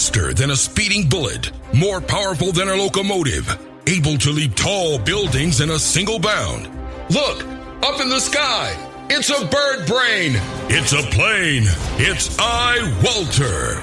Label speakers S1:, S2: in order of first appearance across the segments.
S1: Faster than a speeding bullet, more powerful than a locomotive, able to leap tall buildings in a single bound. Look, up in the sky, it's a bird brain, it's a plane, it's iWalter.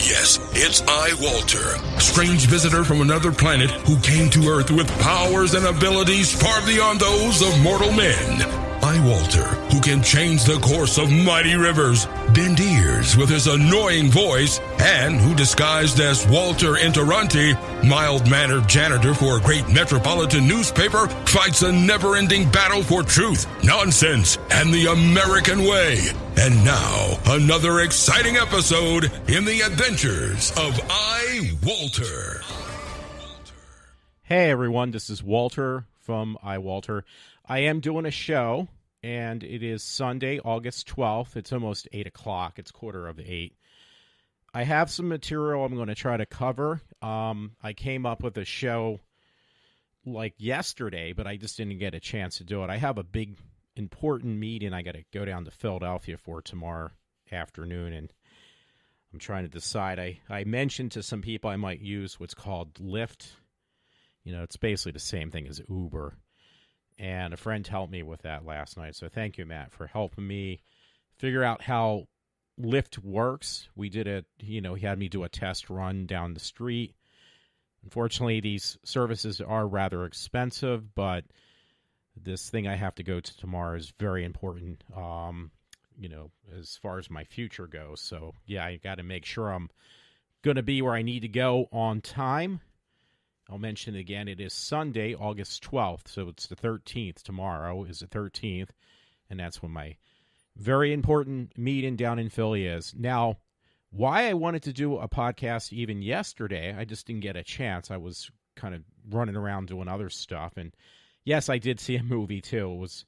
S1: Yes, it's iWalter, strange visitor from another planet who came to Earth with powers and abilities far beyond those of mortal men. iWalter, who can change the course of mighty rivers, bend ears with his annoying voice, and who disguised as Walter Interranti, mild-mannered janitor for a great metropolitan newspaper, fights a never-ending battle for truth, nonsense, and the American way. And now, another exciting episode in the adventures of iWalter.
S2: Hey everyone, this is Walter from iWalter. I am doing a show, and it is Sunday, August 12th. It's almost 8 o'clock. It's 7:45. I have some material I'm going to try to cover. I came up with a show like yesterday, but I just didn't get a chance to do it. I have a big, important meeting I got to go down to Philadelphia for tomorrow afternoon, and I'm trying to decide. I mentioned to some people I might use what's called Lyft. You know, it's basically the same thing as Uber. And a friend helped me with that last night. So thank you, Matt, for helping me figure out how Lyft works. We did he had me do a test run down the street. Unfortunately, these services are rather expensive, but this thing I have to go to tomorrow is very important, as far as my future goes. So, yeah, I got to make sure I'm going to be where I need to go on time. I'll mention again, it is Sunday, August 12th, so it's the 13th. Tomorrow is the 13th, and that's when my very important meeting down in Philly is. Now, why I wanted to do a podcast even yesterday, I just didn't get a chance. I was kind of running around doing other stuff, and yes, I did see a movie, too. It was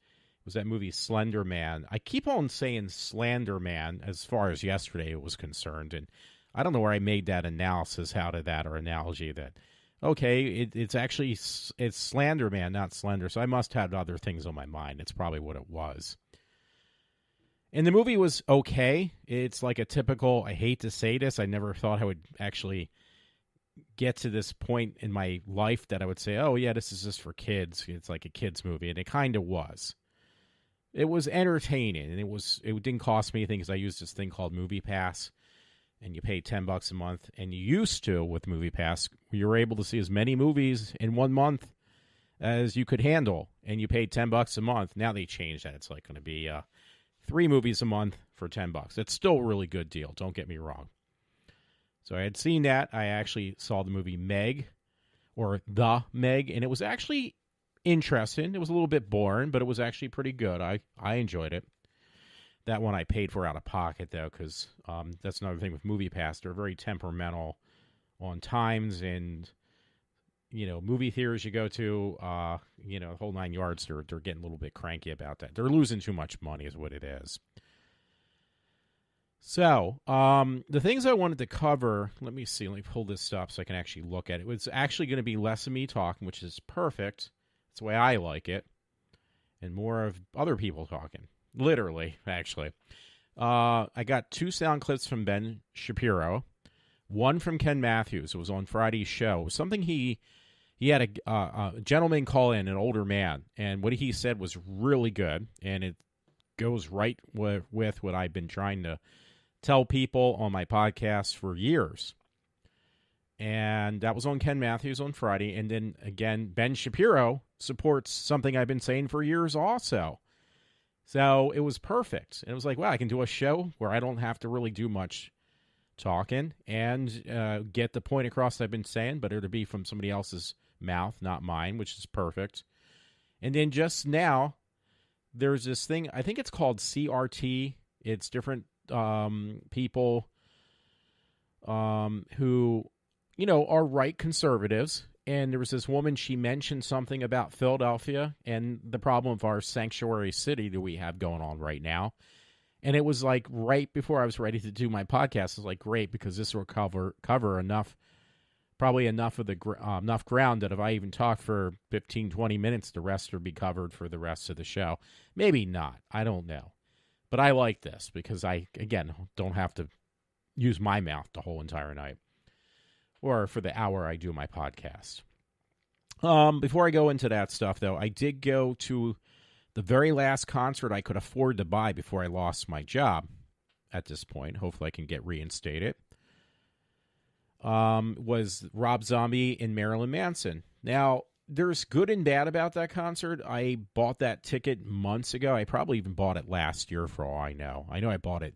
S2: that movie Slender Man. I keep on saying Slander Man as far as yesterday was concerned, and I don't know where I made that analysis out of that or analogy that, okay, it's Slander Man, not Slender, so I must have other things on my mind. It's probably what it was. And the movie was okay. It's like a typical, I hate to say this, I never thought I would actually get to this point in my life that I would say, oh yeah, this is just for kids. It's like a kid's movie, and it kind of was. It was entertaining, and it didn't cost me anything because I used this thing called Movie Pass. And you pay $10 a month, and you used to, with Movie Pass, you were able to see as many movies in 1 month as you could handle, and you paid $10 a month. Now they changed that. It's like going to be 3 movies a month for $10. It's still a really good deal, don't get me wrong. So I had seen that. I actually saw the movie Meg, or The Meg, and it was actually interesting. It was a little bit boring, but it was actually pretty good. I enjoyed it. That one I paid for out of pocket, though, because that's another thing with MoviePass. They're very temperamental on times and, movie theaters you go to, the whole 9 yards, they're getting a little bit cranky about that. They're losing too much money is what it is. So, the things I wanted to cover, let me pull this up so I can actually look at it. It's actually going to be less of me talking, which is perfect. That's the way I like it. And more of other people talking. Literally, actually. I got 2 sound clips from Ben Shapiro, one from Ken Matthews. It was on Friday's show. It was something he had a gentleman call in, an older man, and what he said was really good, and it goes right with what I've been trying to tell people on my podcast for years. And that was on Ken Matthews on Friday, and then, again, Ben Shapiro supports something I've been saying for years also. So it was perfect. And it was like, wow, I can do a show where I don't have to really do much talking and get the point across I've been saying, but it'll be from somebody else's mouth, not mine, which is perfect. And then just now, there's this thing, I think it's called CRT. It's different people who, are right conservatives. And there was this woman, she mentioned something about Philadelphia and the problem of our sanctuary city that we have going on right now. And it was like right before I was ready to do my podcast. It was like, great, because this will cover enough, probably enough of the enough ground that if I even talk for 15, 20 minutes, the rest will be covered for the rest of the show. Maybe not. I don't know. But I like this because I, again, don't have to use my mouth the whole entire night, or for the hour I do my podcast. Before I go into that stuff, though, I did go to the very last concert I could afford to buy before I lost my job at this point. Hopefully I can get reinstated. Was Rob Zombie and Marilyn Manson. Now, there's good and bad about that concert. I bought that ticket months ago. I probably even bought it last year for all I know. I know I bought it.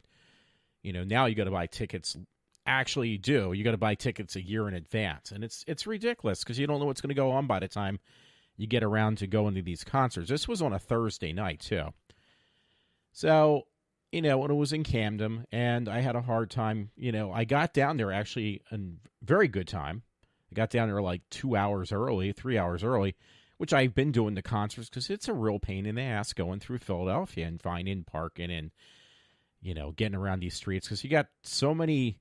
S2: Now you got to buy tickets. Actually, you do. You got to buy tickets a year in advance. And it's ridiculous because you don't know what's going to go on by the time you get around to going to these concerts. This was on a Thursday night, too. So, when it was in Camden, and I had a hard time, I got down there actually in very good time. I got down there like 2 hours early, 3 hours early, which I've been doing the concerts because it's a real pain in the ass going through Philadelphia and finding parking and, getting around these streets because you got so many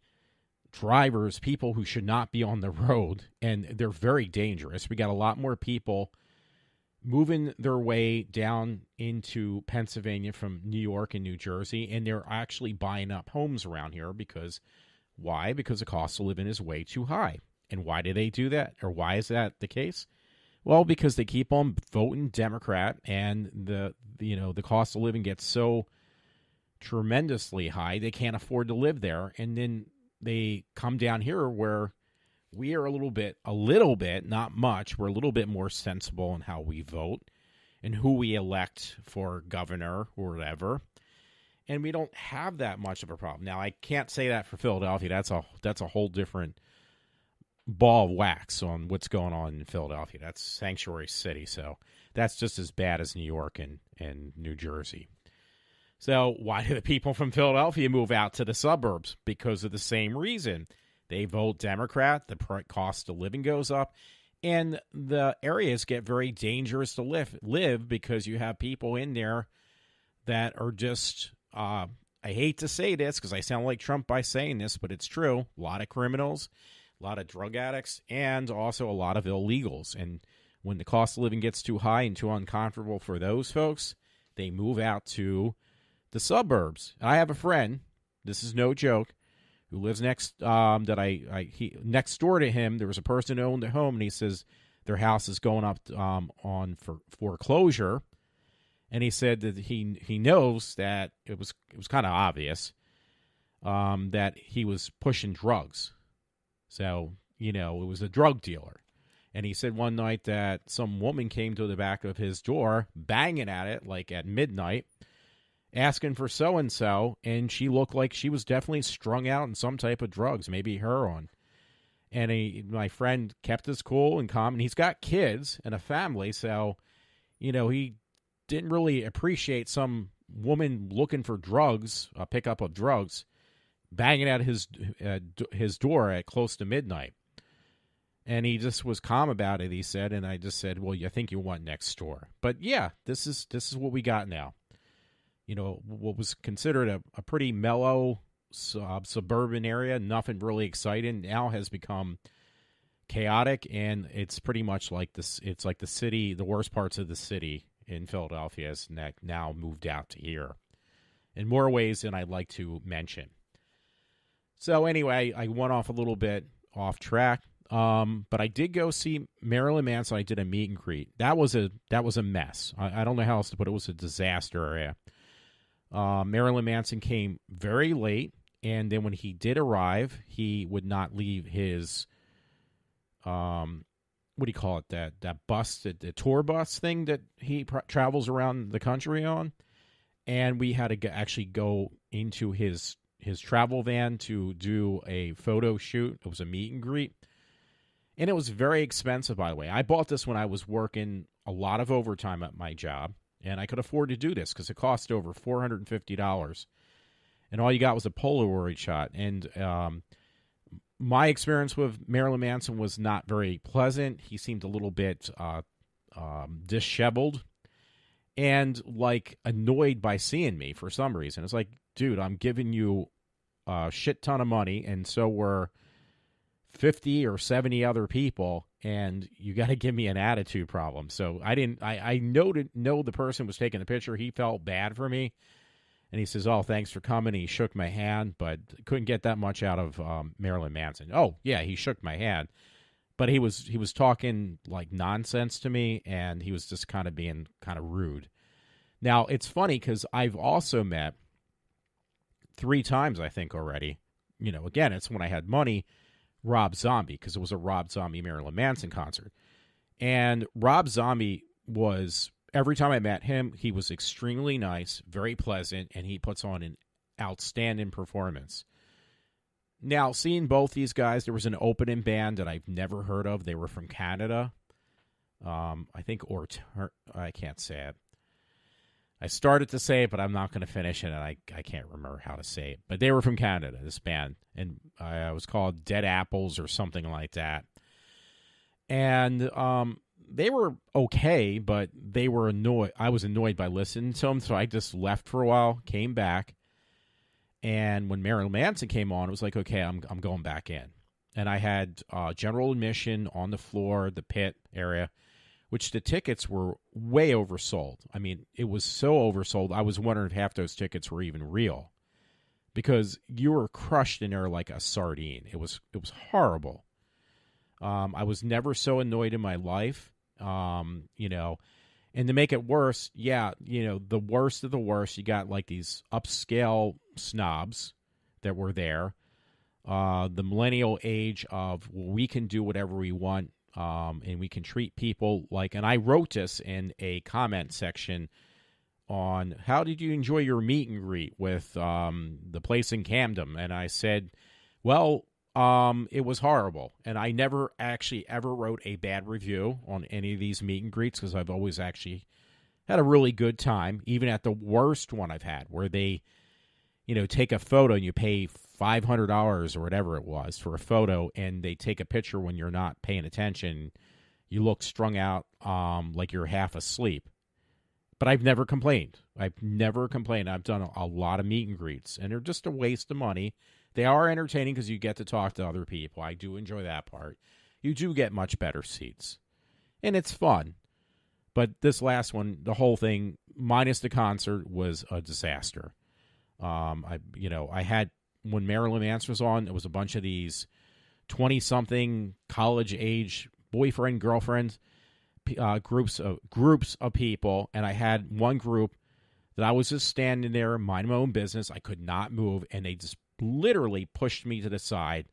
S2: drivers, people who should not be on the road, and they're very dangerous. We got a lot more people moving their way down into Pennsylvania from New York and New Jersey, and they're actually buying up homes around here because, why? Because the cost of living is way too high. And why do they do that? Or why is that the case? Well, because they keep on voting Democrat, and the cost of living gets so tremendously high, they can't afford to live there, and then they come down here where we are a little bit, not much. We're a little bit more sensible in how we vote and who we elect for governor or whatever. And we don't have that much of a problem. Now, I can't say that for Philadelphia. That's a whole different ball of wax on what's going on in Philadelphia. That's sanctuary city. So that's just as bad as New York and New Jersey. So why do the people from Philadelphia move out to the suburbs? Because of the same reason. They vote Democrat, the cost of living goes up, and the areas get very dangerous to live because you have people in there that are just, I hate to say this because I sound like Trump by saying this, but it's true. A lot of criminals, a lot of drug addicts, and also a lot of illegals. And when the cost of living gets too high and too uncomfortable for those folks, they move out to the suburbs. I have a friend, this is no joke, who lives next next door to him. There was a person who owned a home, and he says their house is going up on for foreclosure. And he said that he knows that it was kind of obvious that he was pushing drugs. So, it was a drug dealer. And he said one night that some woman came to the back of his door, banging at it like at midnight, asking for so-and-so, and she looked like she was definitely strung out in some type of drugs, maybe heroin. And my friend kept his cool and calm, and he's got kids and a family, so, he didn't really appreciate some woman looking for drugs, a pickup of drugs, banging at his door at close to midnight. And he just was calm about it, he said, and I just said, well, I think you want next door. But yeah, this is what we got now. What was considered a pretty mellow suburban area, nothing really exciting, now has become chaotic, and it's pretty much like this. It's like the city, the worst parts of the city in Philadelphia has now moved out to here in more ways than I'd like to mention. So anyway, I went off a little bit off track, but I did go see Marilyn Manson. I did a meet and greet. That was a mess. I don't know how else to put it. It was a disaster area. Marilyn Manson came very late, and then when he did arrive, he would not leave his, what do you call it, that bus, the tour bus thing that he travels around the country on, and we had to actually go into his travel van to do a photo shoot. It was a meet and greet, and it was very expensive, by the way. I bought this when I was working a lot of overtime at my job, and I could afford to do this because it cost over $450. And all you got was a Polaroid shot. And my experience with Marilyn Manson was not very pleasant. He seemed a little bit disheveled and annoyed by seeing me for some reason. It's like, dude, I'm giving you a shit ton of money, and so were 50 or 70 other people, and you got to give me an attitude problem. So I know the person was taking the picture. He felt bad for me, And he says, "Oh, thanks for coming." He shook my hand, but couldn't get that much out of Marilyn Manson. Oh, yeah, he shook my hand, but he was talking like nonsense to me, and he was just kind of being kind of rude. Now, it's funny because I've also met 3 times, I think, already. Again, it's when I had money, Rob Zombie, because it was a Rob Zombie Marilyn Manson concert. And Rob Zombie was, every time I met him, he was extremely nice, very pleasant, and he puts on an outstanding performance. Now, seeing both these guys, there was an opening band that I've never heard of. They were from Canada. I think, I can't say it. I started to say it, but I'm not going to finish it, and I can't remember how to say it. But they were from Canada, this band, and it was called Dead Apples or something like that. And they were okay, but they were annoyed. I was annoyed by listening to them, so I just left for a while, came back, and when Marilyn Manson came on, it was like, okay, I'm going back in. And I had general admission on the floor, the pit area, which the tickets were way oversold. I mean, it was so oversold, I was wondering if half those tickets were even real, because you were crushed in there like a sardine. It was horrible. I was never so annoyed in my life, and to make it worse, the worst of the worst, you got like these upscale snobs that were there, the millennial age of, well, we can do whatever we want, and we can treat people like, and I wrote this in a comment section on how did you enjoy your meet and greet with the place in Camden, and I said, well, it was horrible, and I never actually ever wrote a bad review on any of these meet and greets because I've always actually had a really good time, even at the worst one I've had, where they, take a photo and you pay $500 or whatever it was for a photo, and they take a picture when you're not paying attention. You look strung out, like you're half asleep. But I've never complained. I've done a lot of meet and greets, and they're just a waste of money. They are entertaining because you get to talk to other people. I do enjoy that part. You do get much better seats, and it's fun. But this last one, the whole thing, minus the concert, was a disaster. I had, when Marilyn Manson was on, it was a bunch of these 20-something college-age boyfriend, girlfriends, groups of people, and I had one group that I was just standing there, minding my own business. I could not move, and they just literally pushed me to the side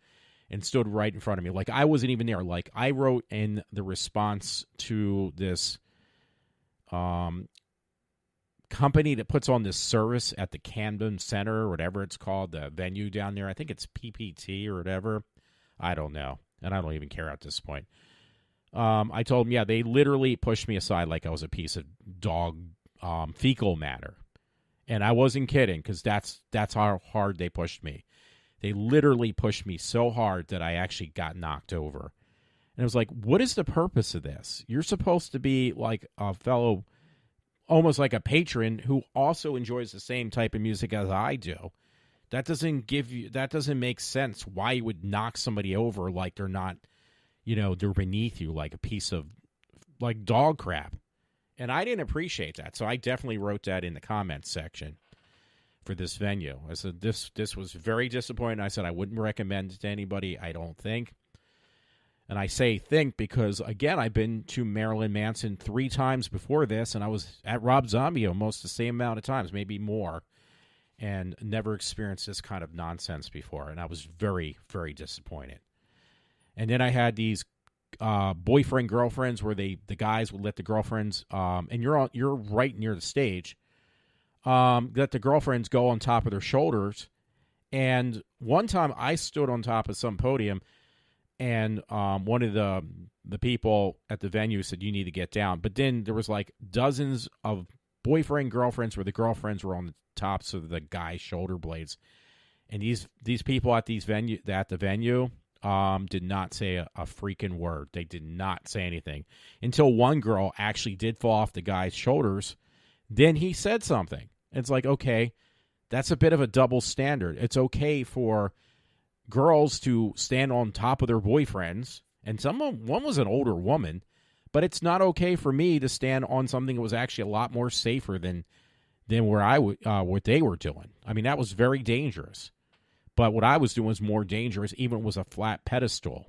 S2: and stood right in front of me. Like I wasn't even there. Like I wrote in the response to this company that puts on this service at the Camden Center or whatever it's called, the venue down there. I think it's PPT or whatever. I don't know. And I don't even care at this point. I told them, they literally pushed me aside like I was a piece of dog fecal matter. And I wasn't kidding, because that's how hard they pushed me. They literally pushed me so hard that I actually got knocked over. And it was like, what is the purpose of this? You're supposed to be like a fellow, almost like a patron who also enjoys the same type of music as I do. That doesn't make sense why you would knock somebody over like they're not, they're beneath you, like a piece of like dog crap. And I didn't appreciate that, so I definitely wrote that in the comments section for this venue. I said this was very disappointing. I said I wouldn't recommend it to anybody, I don't think. And I say think because, again, I've been to Marilyn Manson 3 times before this, and I was at Rob Zombie almost the same amount of times, maybe more, and never experienced this kind of nonsense before, and I was very, very disappointed. And then I had these boyfriend girlfriends where the guys would let the girlfriends and you're right near the stage, let the girlfriends go on top of their shoulders. And one time I stood on top of some podium, and one of the people at the venue said, you need to get down. But then there was like dozens of boyfriend girlfriends where the girlfriends were on the tops of the guy's shoulder blades, and these people at the venue did not say a freaking word. They did not say anything until one girl actually did fall off the guy's shoulders. Then he said something. It's like, okay, that's a bit of a double standard. It's okay for girls to stand on top of their boyfriends, and one was an older woman, but it's not okay for me to stand on something that was actually a lot more safer than than what they were doing. I mean, that was very dangerous. But what I was doing was more dangerous, even if it was a flat pedestal.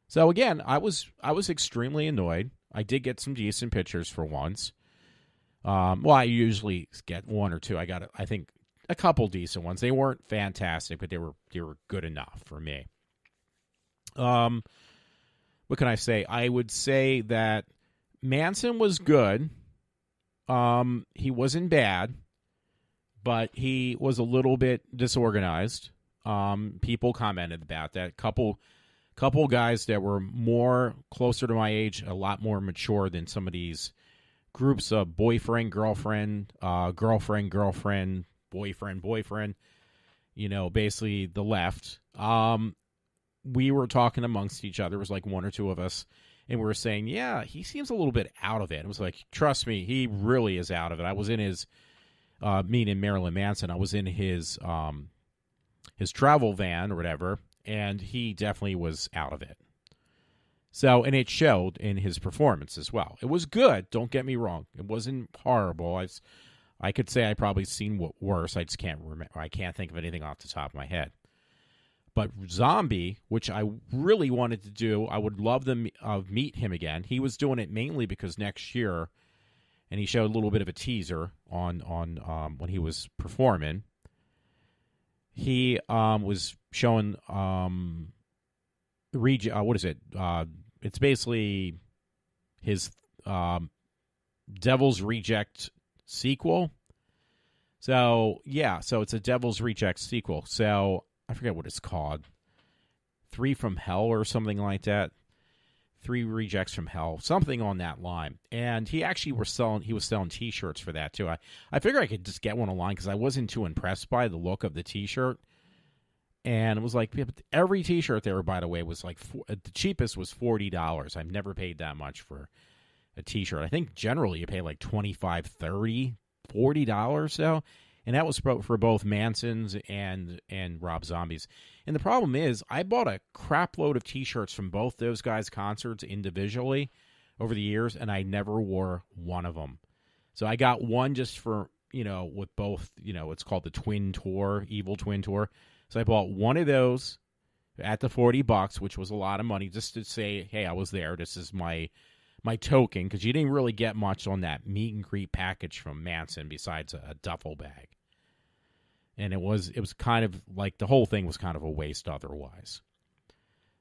S2: So again, I was extremely annoyed. I did get some decent pictures for once. Well, I usually get one or two. I got, I think, a couple decent ones. They weren't fantastic, but they were good enough for me. What can I say? I would say that Manson was good. He wasn't bad, but he was a little bit disorganized. People commented about that. Couple guys that were more closer to my age, a lot more mature than some of these groups of boyfriend, girlfriend, girlfriend, boyfriend, basically the left. We were talking amongst each other. It was like one or two of us, and we were saying, yeah, he seems a little bit out of it. It was like, trust me, he really is out of it. I was in his, meaning Marilyn Manson, I was in his travel van or whatever, and he definitely was out of it. So, and it showed in his performance as well. It was good, don't get me wrong. It wasn't horrible. I could say I probably seen worse. I just can't remember. I can't think of anything off the top of my head. But Zombie, which I really wanted to do, I would love to meet him again. He was doing it mainly because next year, and he showed a little bit of a teaser on when he was performing. He was showing what is it? It's basically his Devil's Reject sequel. So yeah, so it's a Devil's Reject sequel. So I forget what it's called. 3 from Hell or something like that. 3 Rejects from Hell, something on that line. And he actually was selling T-shirts for that too. I figured I could just get one online because I wasn't too impressed by the look of the T-shirt. And it was like, every T-shirt there, by the way, was like, the cheapest was $40. I've never paid that much for a T-shirt. I think generally you pay like $25, $30, $40 so. And that was for both Manson's and Rob Zombie's. And the problem is, I bought a crap load of T-shirts from both those guys' concerts individually over the years, and I never wore one of them. So I got one just for, with both, it's called the Twin Tour, Evil Twin Tour. So I bought one of those at the $40, which was a lot of money, just to say, hey, I was there. This is my token, because you didn't really get much on that meet and greet package from Manson besides a duffel bag. And it was kind of like the whole thing was kind of a waste otherwise.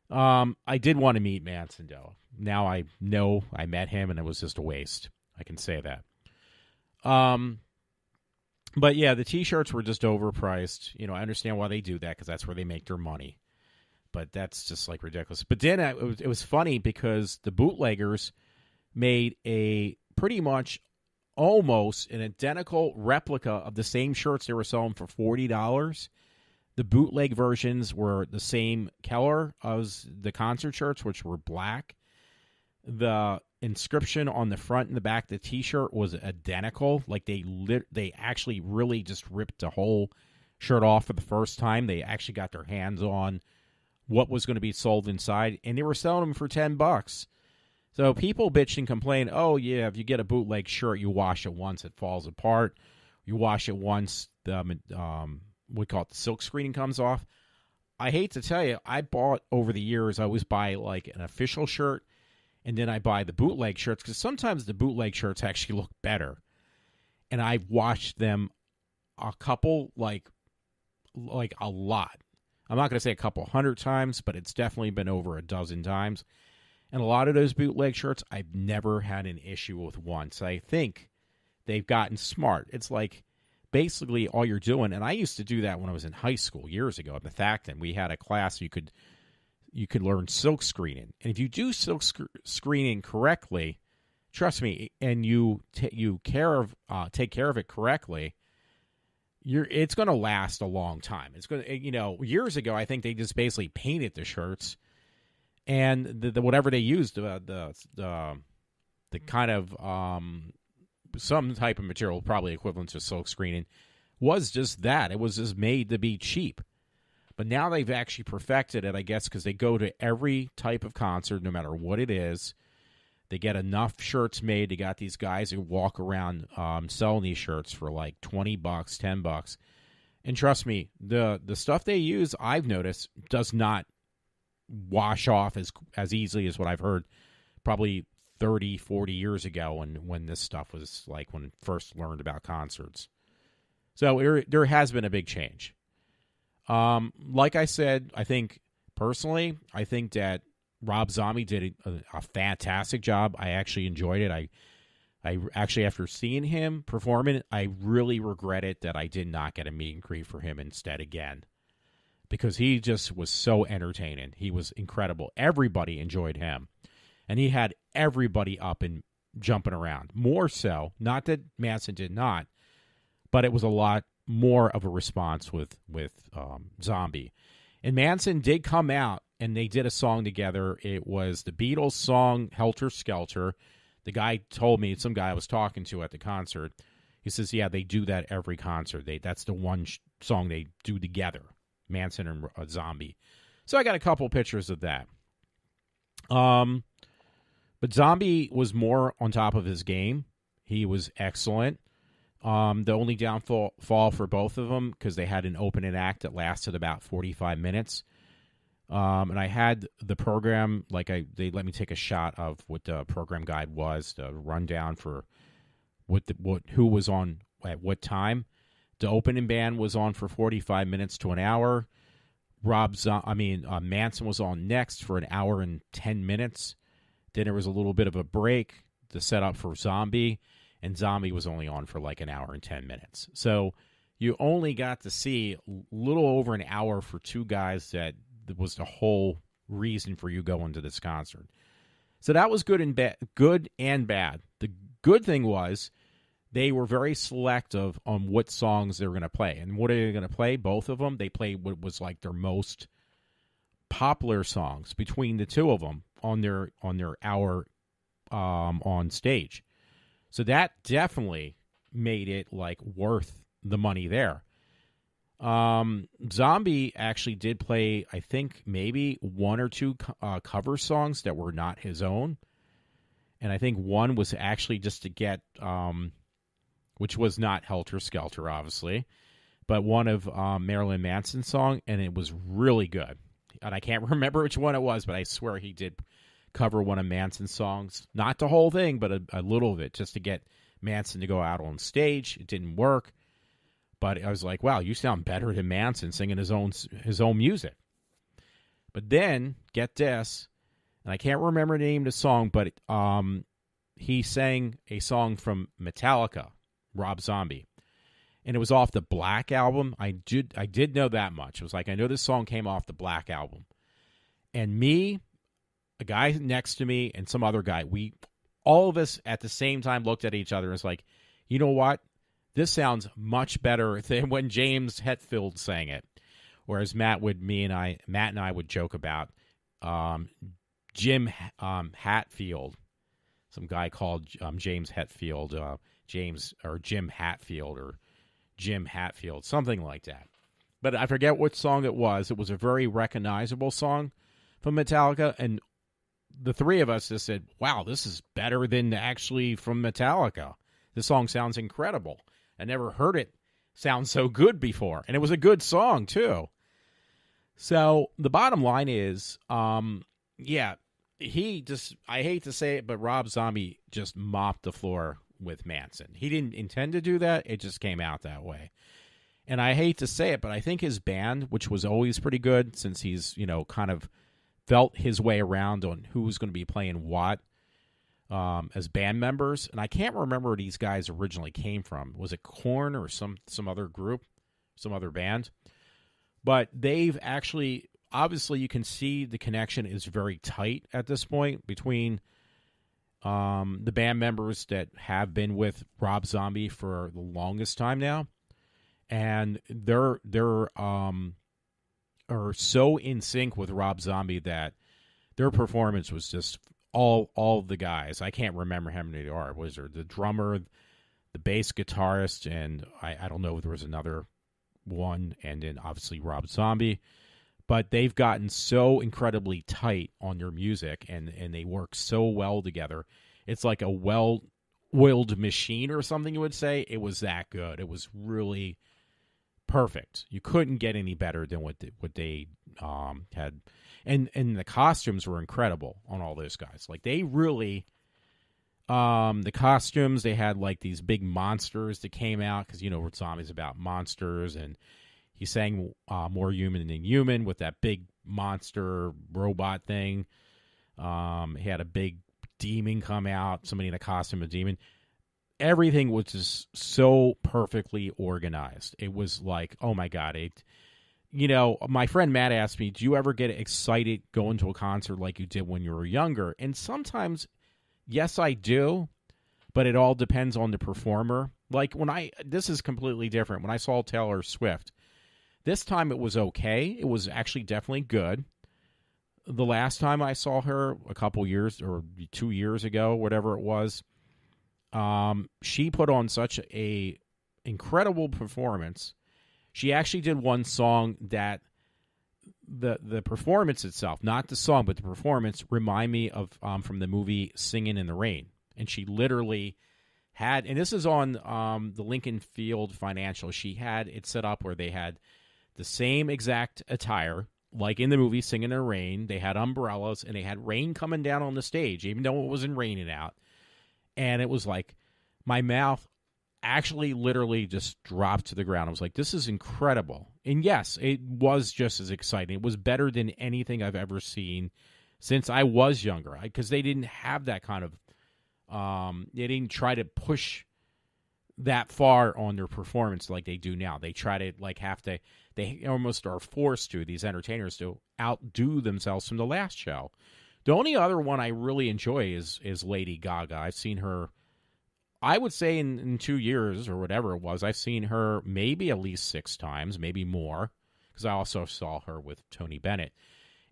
S2: I did want to meet Manson, though. Now I know I met him, and it was just a waste. I can say that. But yeah, the T-shirts were just overpriced. I understand why they do that, because that's where they make their money. But that's just like ridiculous. But then it was funny because the bootleggers made a pretty much almost an identical replica of the same shirts they were selling for $40. The bootleg versions were the same color as the concert shirts, which were black. The inscription on the front and the back of the T-shirt was identical. Like they actually really just ripped the whole shirt off for the first time. They actually got their hands on what was going to be sold inside, and they were selling them for $10. So people bitch and complain, oh, yeah, if you get a bootleg shirt, you wash it once, it falls apart. You wash it once, we call it the silk screening comes off. I hate to tell you, I bought over the years, I always buy like an official shirt, and then I buy the bootleg shirts, because sometimes the bootleg shirts actually look better. And I've washed them a couple, like a lot. I'm not going to say a couple 100 times, but it's definitely been over a dozen times. And a lot of those bootleg shirts, I've never had an issue with once. I think they've gotten smart. It's like basically all you're doing, and I used to do that when I was in high school years ago at the Thacton. We had a class you could learn silk screening. And if you do silk screening correctly, trust me, and you take care of it correctly, it's going to last a long time. It's going to, years ago, I think they just basically painted the shirts. And the whatever they used, the kind of some type of material, probably equivalent to silk screening, was just that. It was just made to be cheap. But now they've actually perfected it, I guess, because they go to every type of concert, no matter what it is. They get enough shirts made. They got these guys who walk around selling these shirts for like $20, $10. And trust me, the stuff they use, I've noticed, does not wash off as easily as what I've heard probably 30, 40 years ago when this stuff was like when I first learned about concerts. So there has been a big change. Like I said, I think that Rob Zombie did a fantastic job. I actually enjoyed it. I actually, after seeing him perform it, I really regretted that I did not get a meet and greet for him instead again, because he just was so entertaining. He was incredible. Everybody enjoyed him, and he had everybody up and jumping around. More so, not that Manson did not, but it was a lot more of a response with Zombie. And Manson did come out, and they did a song together. It was the Beatles song, Helter Skelter. The guy told me, some guy I was talking to at the concert, he says, yeah, they do that every concert. That's the one song they do together, Manson and Zombie. So I got a couple pictures of that. But Zombie was more on top of his game. He was excellent. The only downfall for both of them, because they had an opening act that lasted about 45 minutes. And I had the program, they let me take a shot of what the program guide was, the rundown for who was on at what time. The opening band was on for 45 minutes to an hour. Manson was on next for an hour and 10 minutes. Then there was a little bit of a break to set up for Zombie, and Zombie was only on for like an hour and 10 minutes. So you only got to see a little over an hour for two guys that was the whole reason for you going to this concert. So that was good and bad. The good thing was they were very selective on what songs they were going to play. And what are they going to play? Both of them. They played what was like their most popular songs between the two of them on their hour on stage. So that definitely made it like worth the money there. Zombie actually did play, I think, maybe one or two cover songs that were not his own. And I think one was actually just to get, which was not Helter Skelter, obviously, but one of Marilyn Manson's song, and it was really good. And I can't remember which one it was, but I swear he did cover one of Manson's songs. Not the whole thing, but a little of it, just to get Manson to go out on stage. It didn't work. But I was like, wow, you sound better than Manson singing his own music. But then, get this, and I can't remember the name of the song, but he sang a song from Metallica, Rob Zombie. And it was off the Black album. I did know that much. It was like, I know this song came off the Black album. And me, a guy next to me, and some other guy, all of us at the same time looked at each other and was like, you know what? This sounds much better than when James Hetfield sang it. Whereas Matt and I would joke about Jim Hatfield. Some guy called James Hetfield, Jim Hatfield or Jim Hatfield, something like that. But I forget what song it was. It was a very recognizable song from Metallica, and the three of us just said, wow, this is better than actually from Metallica. This song sounds incredible. I never heard it sound so good before. And it was a good song, too. So the bottom line is, I hate to say it, but Rob Zombie just mopped the floor with Manson. He didn't intend to do that. It just came out that way. And I hate to say it, but I think his band, which was always pretty good since he's, kind of felt his way around on who was going to be playing what, as band members, and I can't remember where these guys originally came from. Was it Korn or some other group, some other band? But they've actually, obviously, you can see the connection is very tight at this point between the band members that have been with Rob Zombie for the longest time now, and they're are so in sync with Rob Zombie that their performance was just all the guys. I can't remember how many there are. Was there the drummer, the bass guitarist, and I don't know if there was another one, and then obviously Rob Zombie. but they've gotten so incredibly tight on their music, and they work so well together. It's like a well-oiled machine or something, you would say. It was that good. It was really perfect. You couldn't get any better than what they had. And the costumes were incredible on all those guys. Like, they really... the costumes, they had like these big monsters that came out, because Rob Zombie's about monsters, and he sang More Human Than Human with that big monster robot thing. He had a big demon come out, somebody in a costume of a demon. Everything was just so perfectly organized. It was like, oh my God. My friend Matt asked me, do you ever get excited going to a concert like you did when you were younger? And sometimes, yes, I do, but it all depends on the performer. Like this is completely different. When I saw Taylor Swift, this time it was okay. It was actually definitely good. The last time I saw her, a couple years or 2 years ago, whatever it was, she put on such a incredible performance. She actually did one song that the performance itself, not the song, but the performance, remind me of from the movie Singin' in the Rain. And she literally had, and this is on the Lincoln Field Financial, she had it set up where they had the same exact attire, like in the movie Singin' in the Rain. They had umbrellas, and they had rain coming down on the stage, even though it wasn't raining out. And it was like, my mouth actually literally just dropped to the ground. I was like, this is incredible. And yes, it was just as exciting. It was better than anything I've ever seen since I was younger, because they didn't have that kind of, they didn't try to push that far on their performance like they do now. They try to they almost are forced to, these entertainers, to outdo themselves from the last show. The only other one I really enjoy is Lady Gaga. I've seen her, I would say in 2 years or whatever it was, I've seen her maybe at least 6 times, maybe more, because I also saw her with Tony Bennett.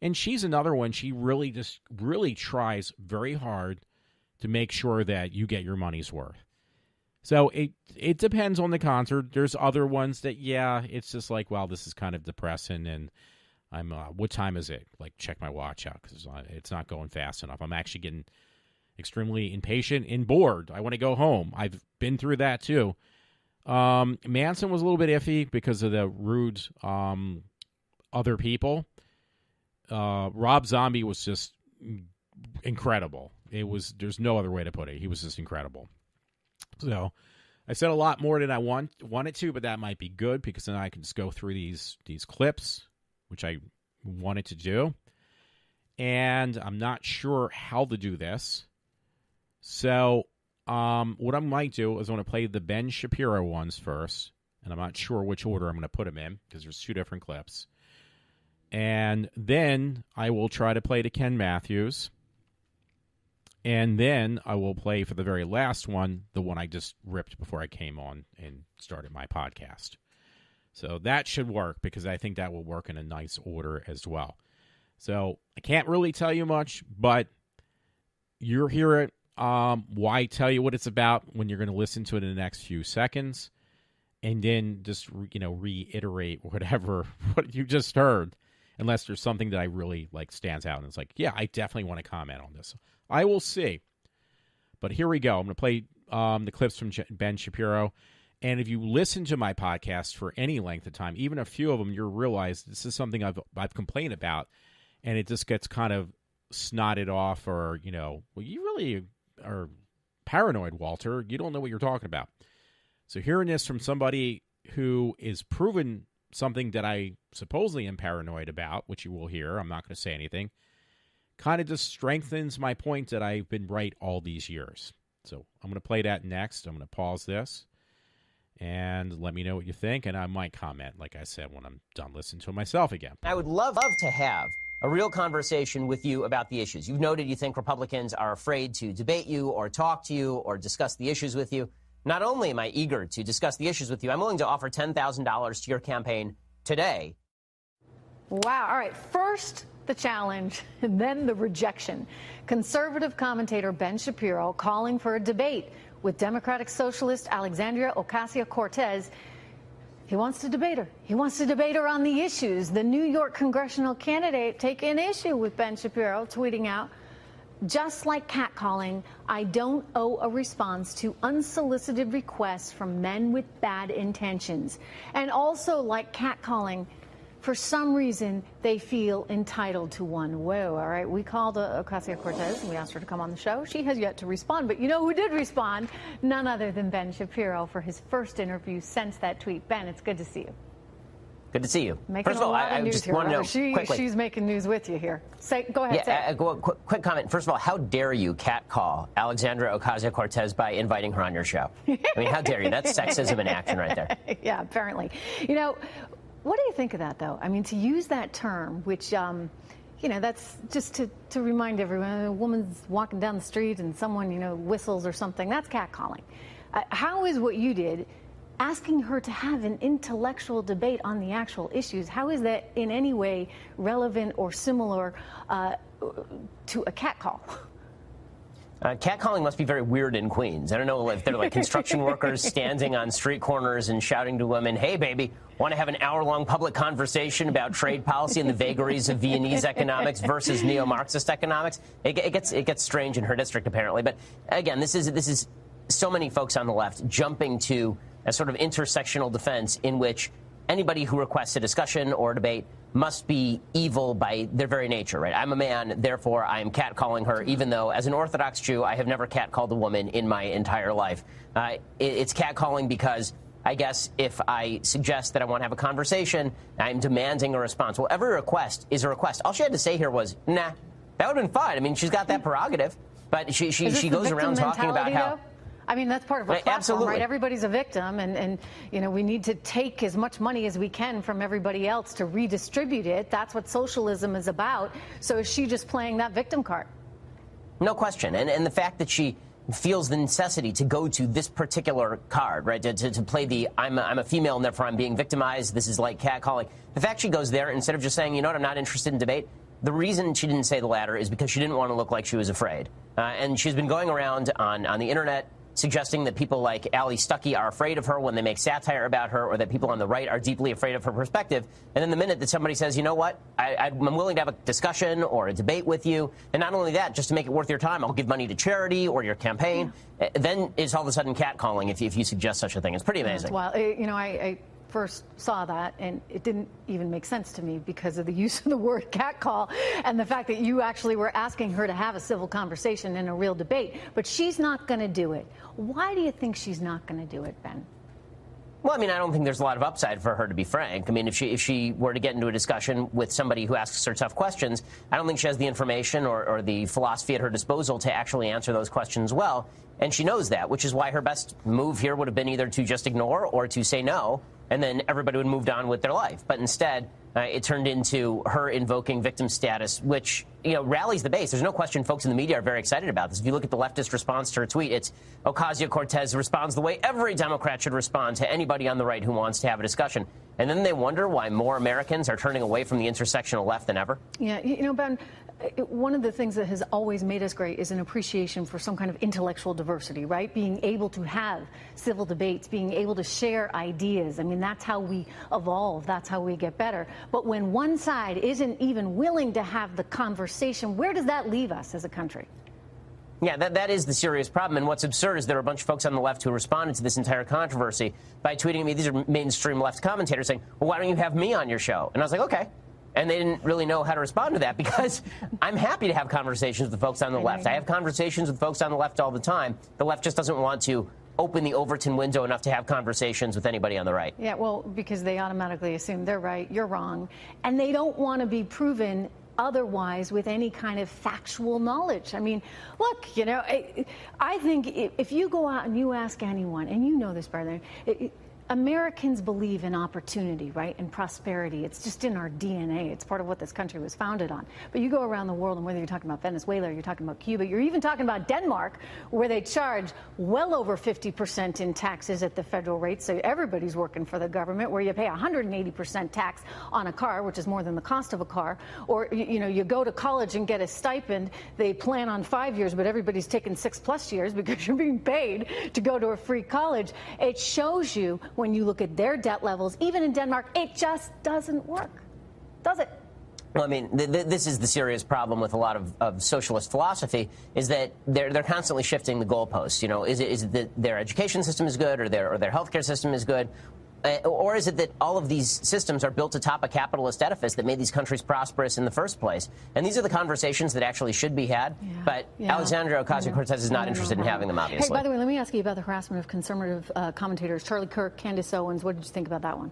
S2: And she's another one. She really tries very hard to make sure that you get your money's worth. So it depends on the concert. There's other ones that, yeah, it's just like, well, this is kind of depressing, and I'm, what time is it? Like, check my watch out, because it's not going fast enough. I'm actually getting extremely impatient and bored. I want to go home. I've been through that too. Manson was a little bit iffy because of the rude other people. Rob Zombie was just incredible. There's no other way to put it. He was just incredible. So I said a lot more than I wanted to, but that might be good, because then I can just go through these clips, which I wanted to do. And I'm not sure how to do this. So what I might do is I'm going to play the Ben Shapiro ones first, and I'm not sure which order I'm going to put them in, because there's 2 different clips. And then I will try to play the Ken Matthews. And then I will play, for the very last one, the one I just ripped before I came on and started my podcast. So that should work, because I think that will work in a nice order as well. So I can't really tell you much, but you'll hear it. Why tell you what it's about when you're going to listen to it in the next few seconds, and then just reiterate what you just heard, unless there's something that I really like stands out and it's like, yeah, I definitely want to comment on this. I will see. But here we go. I'm going to play the clips from Ben Shapiro. And if you listen to my podcast for any length of time, even a few of them, you'll realize this is something I've complained about, and it just gets kind of snotted off, or, well, you really are paranoid, Walter. You don't know what you're talking about. So hearing this from somebody who is proven something that I supposedly am paranoid about, which you will hear, I'm not going to say anything, kind of just strengthens my point that I've been right all these years. So I'm going to play that next. I'm going to pause this and let me know what you think, and I might comment, like I said, when I'm done listening to it myself again.
S3: I would love to have a real conversation with you about the issues. You've noted you think Republicans are afraid to debate you or talk to you or discuss the issues with you. Not only am I eager to discuss the issues with you, I'm willing to offer $10,000 to your campaign today.
S4: Wow. All right. First, the challenge, and then the rejection. Conservative commentator Ben Shapiro calling for a debate with Democratic Socialist Alexandria Ocasio-Cortez. He wants to debate her. He wants to debate her on the issues. The New York congressional candidate taking issue with Ben Shapiro, tweeting out, "Just like catcalling, I don't owe a response to unsolicited requests from men with bad intentions." And also, like catcalling, for some reason, they feel entitled to one. Whoa, all right. We called Ocasio-Cortez and we asked her to come on the show. She has yet to respond. But you know who did respond? None other than Ben Shapiro for his first interview since that tweet. Ben, it's good to see you.
S3: Good to see you.
S4: Making
S3: First of all, I
S4: news
S3: just
S4: here.
S3: want to know quickly.
S4: She's making news with you here. Go ahead.
S3: Yeah, quick comment. First of all, how dare you catcall Alexandra Ocasio-Cortez by inviting her on your show? I mean, how dare you? That's sexism in action right there.
S4: Yeah, apparently. You know, what do you think of that, though? I mean, to use that term, which, you know, that's just to remind everyone, a woman's walking down the street and someone, you know, whistles or something, that's catcalling. How is what you did, asking her to have an intellectual debate on the actual issues, how is that in any way relevant or similar to a catcall?
S3: Catcalling must be very weird in Queens. I don't know if they're like construction workers standing on street corners and shouting to women, "Hey, baby, want to have an hour-long public conversation about trade policy and the vagaries of Viennese economics versus neo-Marxist economics?" It gets strange in her district, apparently. But again, this is so many folks on the left jumping to a sort of intersectional defense in which anybody who requests a discussion or a debate must be evil by their very nature, right? I'm a man, therefore I am catcalling her, even though as an Orthodox Jew, I have never catcalled a woman in my entire life. It's catcalling because I guess if I suggest that I want to have a conversation, I'm demanding a response. Well, every request is a request. All she had to say here was, nah, that would have been fine. I mean, she's got that prerogative, but she goes around talking about how...
S4: I mean, that's part of a platform,
S3: absolutely.
S4: right? Everybody's a victim, and you know, we need to take as much money as we can from everybody else to redistribute it. That's what socialism is about. So is she just playing that victim card?
S3: No question. And the fact that she feels the necessity to go to this particular card, right, to play the I'm a female and therefore I'm being victimized, this is like catcalling. The fact she goes there, instead of just saying, you know what, I'm not interested in debate, the reason she didn't say the latter is because she didn't want to look like she was afraid. And she's been going around on the Internet suggesting that people like Ali Stuckey are afraid of her when they make satire about her, or that people on the right are deeply afraid of her perspective. And then the minute that somebody says, you know what, I'm willing to have a discussion or a debate with you, and not only that, just to make it worth your time, I'll give money to charity or your campaign, then it's all of a sudden catcalling if you suggest such a thing. It's pretty amazing.
S4: Well, you know, I first saw that, and it didn't even make sense to me because of the use of the word catcall and the fact that you actually were asking her to have a civil conversation and a real debate. But she's not going to do it. Why do you think she's not going to do it, Ben?
S3: Well, I mean, I don't think there's a lot of upside for her, to be frank. I mean, if she were to get into a discussion with somebody who asks her tough questions, I don't think she has the information or the philosophy at her disposal to actually answer those questions well. And she knows that, which is why her best move here would have been either to just ignore or to say no, and then everybody would have moved on with their life. But instead, it turned into her invoking victim status, which, you know, rallies the base. There's no question folks in the media are very excited about this. If you look at the leftist response to her tweet, it's Ocasio-Cortez responds the way every Democrat should respond to anybody on the right who wants to have a discussion. And then they wonder why more Americans are turning away from the intersectional left than ever.
S4: Yeah, you know, Ben, one of the things that has always made us great is an appreciation for some kind of intellectual diversity, right? Being able to have civil debates, being able to share ideas. I mean, that's how we evolve. That's how we get better. But when one side isn't even willing to have the conversation, where does that leave us as a country?
S3: Yeah, that is the serious problem. And what's absurd is there are a bunch of folks on the left who responded to this entire controversy by tweeting at me. These are mainstream left commentators saying, well, why don't you have me on your show? And I was like, okay. And they didn't really know how to respond to that because I'm happy to have conversations with folks on the left. I have conversations with folks on the left all the time. The left just doesn't want to open the Overton window enough to have conversations with anybody on the right.
S4: Yeah, well, because they automatically assume they're right, you're wrong, and they don't want to be proven otherwise with any kind of factual knowledge. I mean, look, you know, I think if you go out and you ask anyone, and you know this, brother, Americans believe in opportunity, right, and prosperity. It's just in our DNA. It's part of what this country was founded on. But you go around the world, and whether you're talking about Venezuela, or you're talking about Cuba, you're even talking about Denmark, where they charge well over 50% in taxes at the federal rate. So everybody's working for the government, where you pay 180% tax on a car, which is more than the cost of a car. Or, you know, you go to college and get a stipend. They plan on 5 years, but everybody's taking 6+ years because you're being paid to go to a free college. It shows you when when you look at their debt levels, even in Denmark, it just doesn't work, does it?
S3: Well, I mean, this is the serious problem with a lot of socialist philosophy, is that they're constantly shifting the goalposts. You know, is it that their education system is good, or their healthcare system is good, or is it that all of these systems are built atop a capitalist edifice that made these countries prosperous in the first place? And these are the conversations that actually should be had. Yeah. But Alexandria Ocasio-Cortez is not interested in having them, obviously.
S4: Hey, by the way, let me ask you about the harassment of conservative commentators. Charlie Kirk, Candace Owens, what did you think about that one?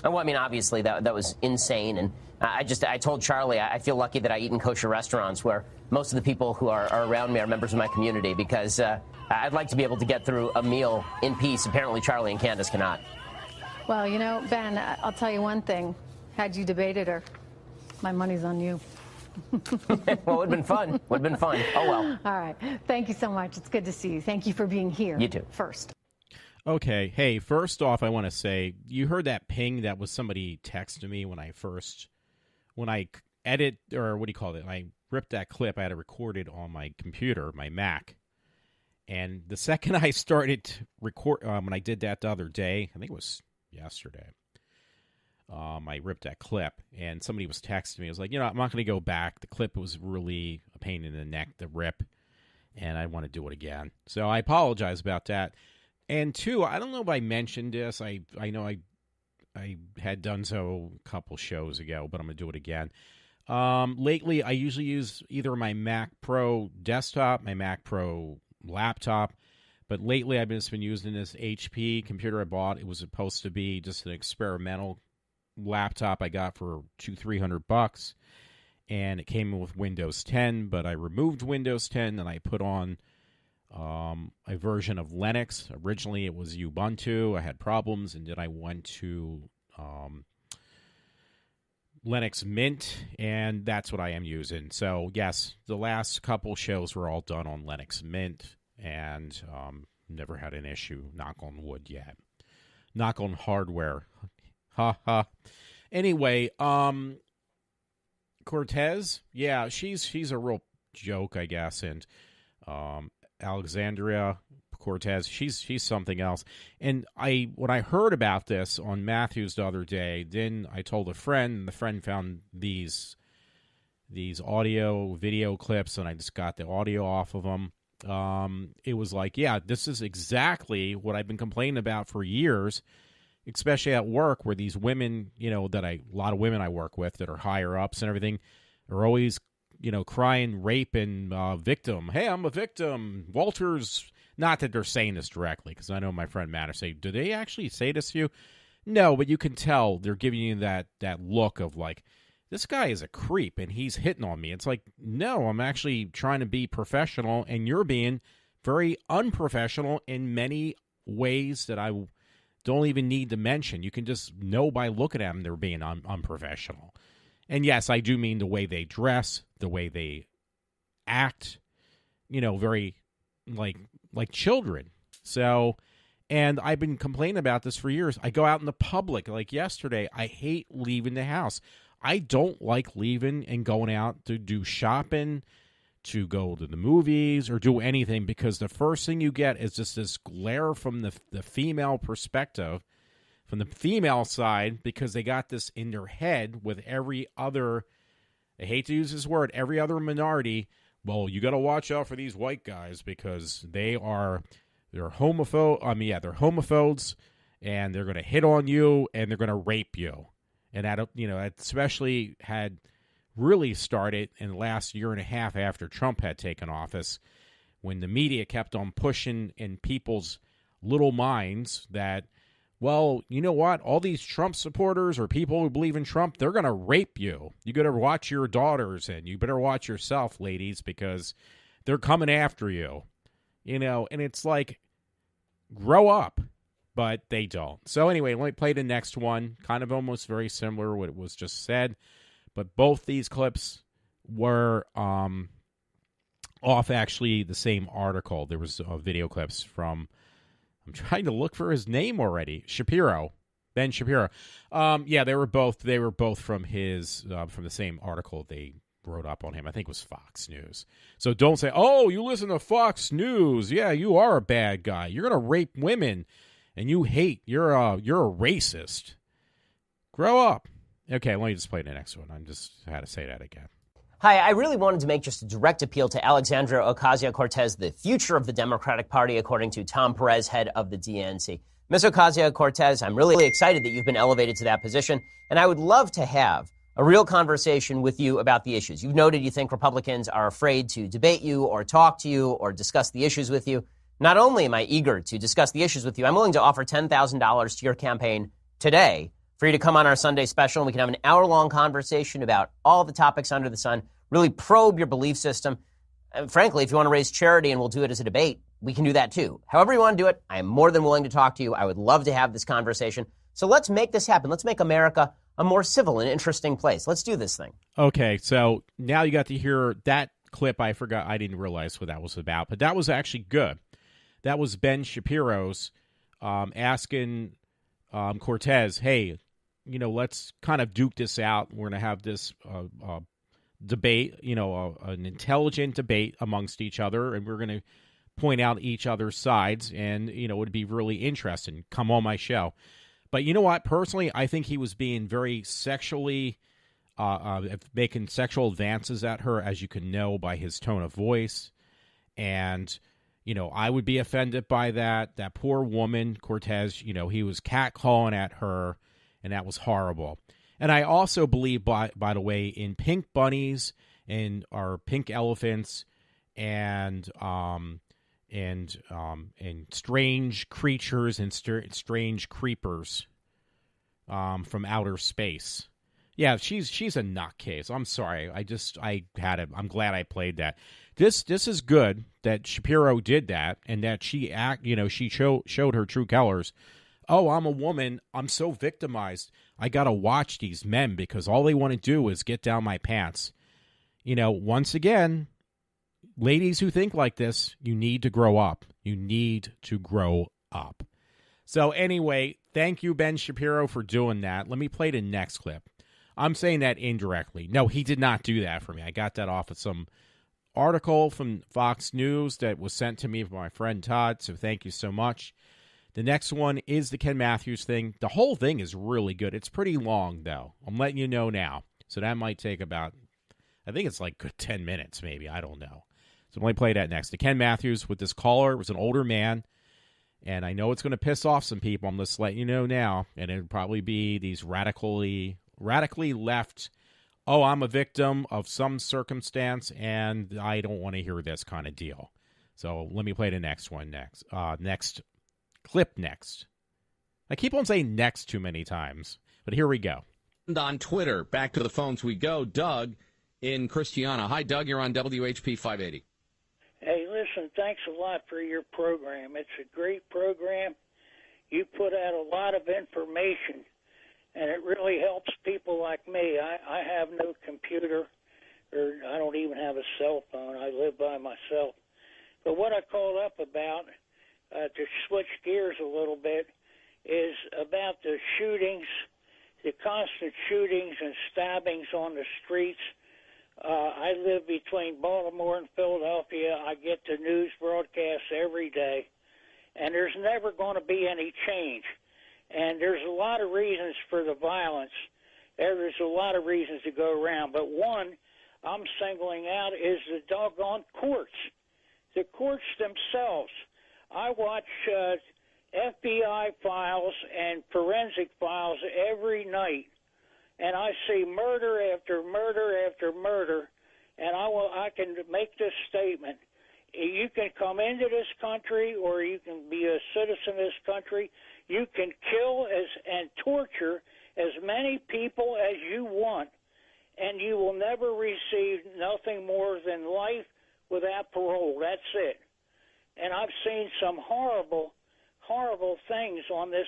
S3: Well, I mean, obviously, that was insane. And I told Charlie I feel lucky that I eat in kosher restaurants where most of the people who are around me are members of my community, because I'd like to be able to get through a meal in peace. Apparently, Charlie and Candace cannot.
S4: Well, you know, Ben, I'll tell you one thing. Had you debated her, my money's on you.
S3: Well, it would have been fun. Would have been fun. Oh, well.
S4: All right. Thank you so much. It's good to see you. Thank you for being here.
S3: You too.
S4: First.
S2: Okay. Hey, first off, I want to say, you heard that ping? That was somebody texting me when I edit, or what do you call it? I ripped that clip. I had it recorded on my computer, my Mac. And the second I started to record, when I did that the other day, I think it was yesterday, I ripped that clip, and somebody was texting me. I was like, I'm not going to go back. The clip was really a pain in the neck to rip, and I want to do it again. So I apologize about that. And two, I don't know if I mentioned this. I know I had done so a couple shows ago, but I'm going to do it again. Lately, I usually use either my Mac Pro desktop, my Mac Pro laptop, but lately I've just been using this HP computer I bought. It was supposed to be just an experimental laptop I got for $200-300, and it came with Windows 10, but I removed Windows 10 and I put on a version of Linux. Originally, it was Ubuntu. I had problems, and then I went to Linux Mint, and that's what I am using. So, yes, the last couple shows were all done on Linux Mint, and never had an issue, knock on wood yet. Knock on hardware. Ha ha. Anyway, Cortez, yeah, she's a real joke, I guess, and Alexandria Cortez, she's something else. And when I heard about this on Matthews the other day, then I told a friend, and the friend found these audio video clips, and I just got the audio off of them. It was like, yeah, this is exactly what I've been complaining about for years, especially at work, where these women, a lot of women I work with that are higher ups and everything, are always crying rape and victim. Hey, I'm a victim. Walter's, not that they're saying this directly, because I know my friend Matt say, do they actually say this to you? No, but you can tell they're giving you that look of like, this guy is a creep and he's hitting on me. It's like, no, I'm actually trying to be professional, and you're being very unprofessional in many ways that I don't even need to mention. You can just know by looking at them they're being unprofessional. And yes, I do mean the way they dress, the way they act, very like children. So, and I've been complaining about this for years. I go out in the public, like yesterday, I hate leaving the house. I don't like leaving and going out to do shopping, to go to the movies, or do anything, because the first thing you get is just this glare from the female perspective, from the female side, because they got this in their head with every other, I hate to use this word, every other minority. Well, you got to watch out for these white guys because they're homophobes, they're homophobes, and they're going to hit on you, and they're going to rape you. And that, especially had really started in the last year and a half after Trump had taken office, when the media kept on pushing in people's little minds that, well, you know what? All these Trump supporters or people who believe in Trump, they're going to rape you. You got to watch your daughters, and you better watch yourself, ladies, because they're coming after you. And it's like, grow up. But they don't. So anyway, let me play the next one. Kind of almost very similar to what it was just said. But both these clips were off actually the same article. There was video clips from, I'm trying to look for his name already, Ben Shapiro. They were both from his from the same article they wrote up on him. I think it was Fox News. So don't say, oh, you listen to Fox News. Yeah, you are a bad guy. You're going to rape women. and you hate. You're a racist. Grow up. Okay, let me just play the next one. I just had to say that again.
S3: Hi, I really wanted to make just a direct appeal to Alexandria Ocasio-Cortez, the future of the Democratic Party, according to Tom Perez, head of the DNC. Ms. Ocasio-Cortez, I'm really excited that you've been elevated to that position, and I would love to have a real conversation with you about the issues. You've noted you think Republicans are afraid to debate you or talk to you or discuss the issues with you. Not only am I eager to discuss the issues with you, I'm willing to offer $10,000 to your campaign today for you to come on our Sunday special, and we can have an hour-long conversation about all the topics under the sun, really probe your belief system. And frankly, if you want to raise charity and we'll do it as a debate, we can do that too. However you want to do it, I am more than willing to talk to you. I would love to have this conversation. So let's make this happen. Let's make America a more civil and interesting place. Let's do this thing.
S2: Okay, so now you got to hear that clip. I forgot. I didn't realize what that was about, but that was actually good. That was Ben Shapiro's asking Cortez, hey, let's kind of duke this out. We're going to have this debate, an intelligent debate amongst each other, and we're going to point out each other's sides, and, it would be really interesting. Come on my show. But you know what? Personally, I think he was being very sexually, making sexual advances at her, as you can know by his tone of voice. And, I would be offended by that. That poor woman, Cortez, he was catcalling at her, and that was horrible. And I also believe, by the way, in pink bunnies and our pink elephants and strange creatures and strange creepers from outer space. Yeah, she's a nutcase. I'm sorry. I had it. I'm glad I played that. This is good that Shapiro did that, and that she showed her true colors. Oh, I'm a woman. I'm so victimized. I got to watch these men because all they want to do is get down my pants. Once again, ladies who think like this, you need to grow up. You need to grow up. So anyway, thank you, Ben Shapiro, for doing that. Let me play the next clip. I'm saying that indirectly. No, he did not do that for me. I got that off of some article from Fox News that was sent to me by my friend Todd, so thank you so much. The next one is the Ken Matthews thing. The whole thing is really good. It's pretty long, though. I'm letting you know now. So that might take about, I think it's like good 10 minutes, maybe. I don't know. So let me play that next. The Ken Matthews with this caller was an older man, and I know it's going to piss off some people. I'm just letting you know now. And it would probably be these radically left, oh, I'm a victim of some circumstance, and I don't want to hear this kind of deal. So let me play the next one next. Clip next. I keep on saying next too many times, but here we go.
S5: On Twitter, back to the phones we go. Doug in Christiana. Hi, Doug. You're on WHP 580.
S6: Hey, listen, thanks a lot for your program. It's a great program. You put out a lot of information, and it really helps people like me. I have no computer, or I don't even have a cell phone. I live by myself. But what I called up about, to switch gears a little bit, is about the shootings, the constant shootings and stabbings on the streets. I live between Baltimore and Philadelphia. I get the news broadcasts every day, and there's never going to be any change. And there's a lot of reasons for the violence. There's a lot of reasons to go around, but one I'm singling out is the doggone courts. The courts themselves. I watch FBI files and forensic files every night, and I see murder after murder after murder, and I can make this statement. You can come into this country, or you can be a citizen of this country. You can kill and torture as many people as you want, and you will never receive nothing more than life without parole. That's it. And I've seen some horrible, horrible things on this,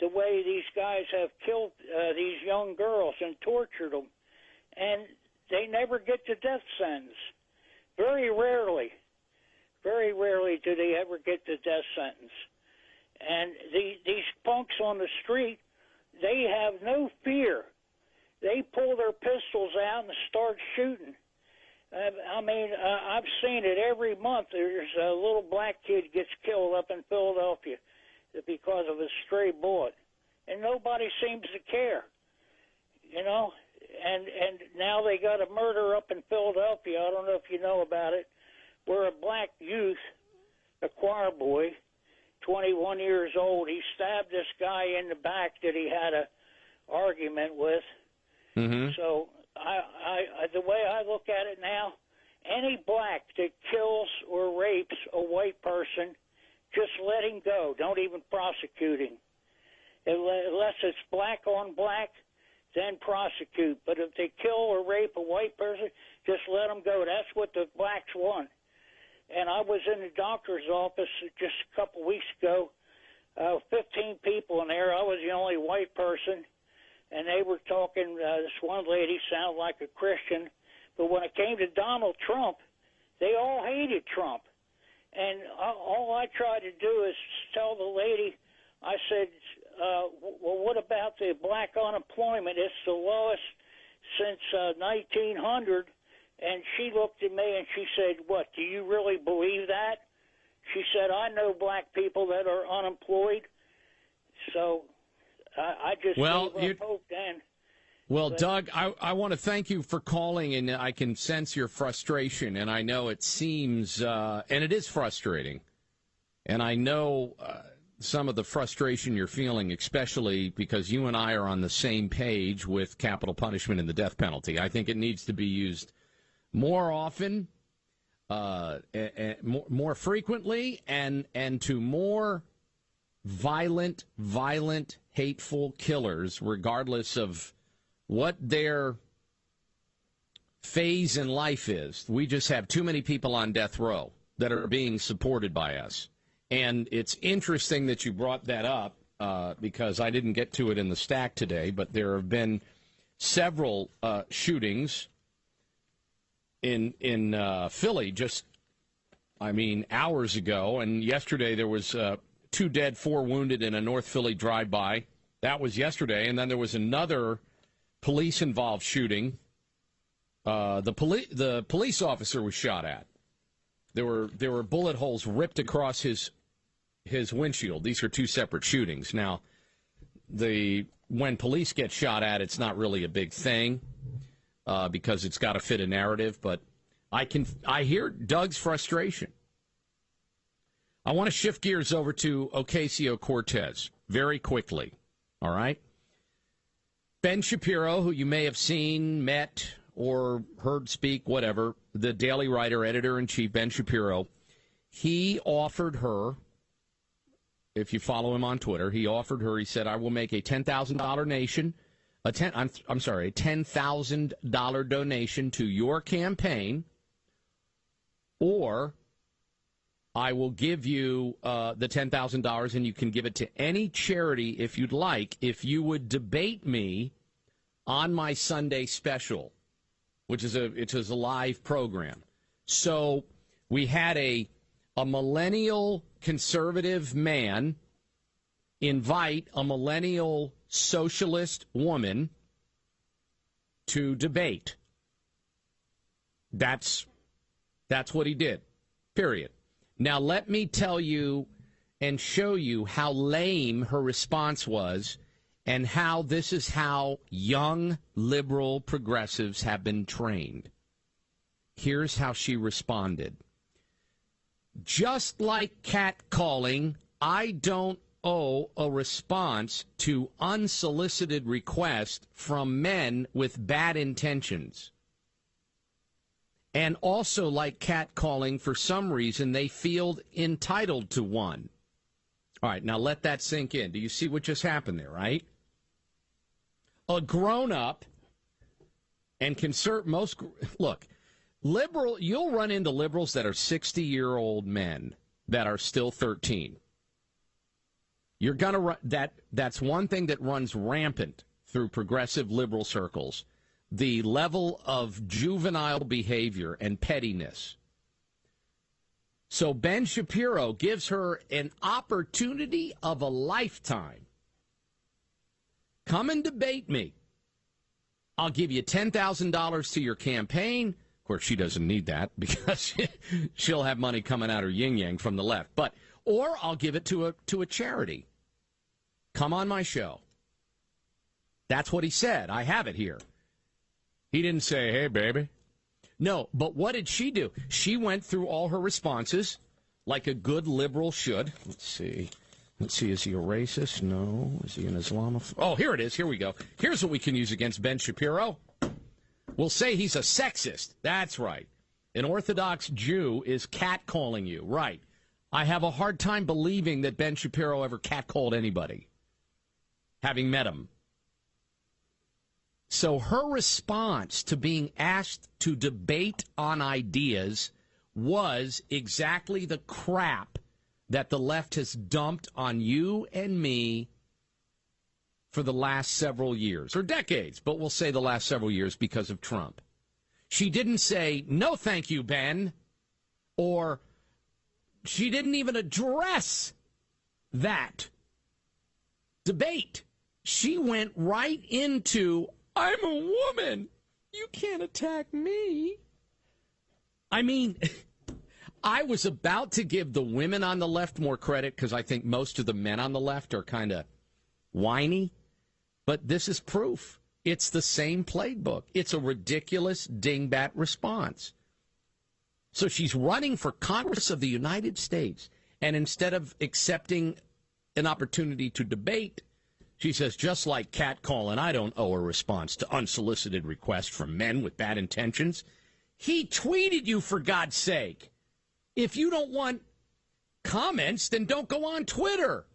S6: the way these guys have killed these young girls and tortured them. And they never get the death sentence. Very rarely do they ever get the death sentence. And these punks on the street, they have no fear. They pull their pistols out and start shooting. I've seen it every month. There's a little black kid gets killed up in Philadelphia. because of a stray bullet, and nobody seems to care, you know. And now they got a murder up in Philadelphia. I don't know if you know about it, where a black youth, a choir boy, 21 years old, he stabbed this guy in the back that he had a argument with.
S5: Mm-hmm.
S6: So I the way I look at it now, any black that kills or rapes a white person, just let him go. Don't even prosecute him. Unless it's black on black, then prosecute. But if they kill or rape a white person, just let them go. That's what the blacks want. And I was in the doctor's office just a couple weeks ago, 15 people in there. I was the only white person, and they were talking. This one lady sounded like a Christian, but when it came to Donald Trump, they all hated Trump. And all I tried to do is tell the lady, I said, well, what about the black unemployment? It's the lowest since 1900. And she looked at me and she said, what, do you really believe that? She said, I know black people that are unemployed. So I just gave up hope then.
S5: Well, Doug, I want to thank you for calling, and I can sense your frustration, and I know it seems, and it is frustrating, and I know some of the frustration you're feeling, especially because you and I are on the same page with capital punishment and the death penalty. I think it needs to be used more often, more frequently, and to more violent, hateful killers, regardless of what their phase in life is. We just have too many people on death row that are being supported by us. And it's interesting that you brought that up because I didn't get to it in the stack today, but there have been several shootings in Philly just, hours ago. And yesterday there was 2 dead, 4 wounded in a North Philly drive-by. That was yesterday. And then there was another police-involved shooting. The police officer was shot at. There were bullet holes ripped across his windshield. These are 2 separate shootings. Now, when police get shot at, it's not really a big thing because it's got to fit a narrative. But I hear Doug's frustration. I want to shift gears over to Ocasio-Cortez very quickly. All right. Ben Shapiro, who you may have seen, met, or heard speak, whatever, the Daily Writer, editor-in-chief, Ben Shapiro, he offered her, if you follow him on Twitter, he said, I will make a $10,000 $10,000 donation to your campaign, or I will give you the $10,000 and you can give it to any charity if you'd like, if you would debate me on my Sunday special, which is a live program. So we had a millennial conservative man invite a millennial socialist woman to debate. That's what he did, period. Now, let me tell you and show you how lame her response was and how this is how young liberal progressives have been trained. Here's how she responded. Just like catcalling, I don't owe a response to unsolicited requests from men with bad intentions. And also like catcalling, for some reason, they feel entitled to one. All right, now let that sink in. Do you see what just happened there, right? A grown-up and look, you'll run into liberals that are 60-year-old men that are still 13. You're going to run that's one thing that runs rampant through progressive liberal circles. The level of juvenile behavior and pettiness. So Ben Shapiro gives her an opportunity of a lifetime. Come and debate me. I'll give you $10,000 to your campaign. Of course, she doesn't need that because she'll have money coming out her yin-yang from the left. But or I'll give it to a charity. Come on my show. That's what he said. I have it here. He didn't say, hey, baby. No, but what did she do? She went through all her responses like a good liberal should. Let's see. Is he a racist? No. Is he an Islamophobe? Oh, here it is. Here we go. Here's what we can use against Ben Shapiro. We'll say he's a sexist. That's right. An Orthodox Jew is catcalling you. Right. I have a hard time believing that Ben Shapiro ever catcalled anybody, having met him. So her response to being asked to debate on ideas was exactly the crap that the left has dumped on you and me for the last several years, or decades, but we'll say the last several years because of Trump. She didn't say, no, thank you, Ben, or she didn't even address that debate. She went right into, I'm a woman. You can't attack me. I mean, I was about to give the women on the left more credit because I think most of the men on the left are kind of whiny. But this is proof. It's the same playbook. It's a ridiculous dingbat response. So she's running for Congress of the United States. And instead of accepting an opportunity to debate, she says, just like catcalling, I don't owe a response to unsolicited requests from men with bad intentions. He tweeted you, for God's sake. If you don't want comments, then don't go on Twitter.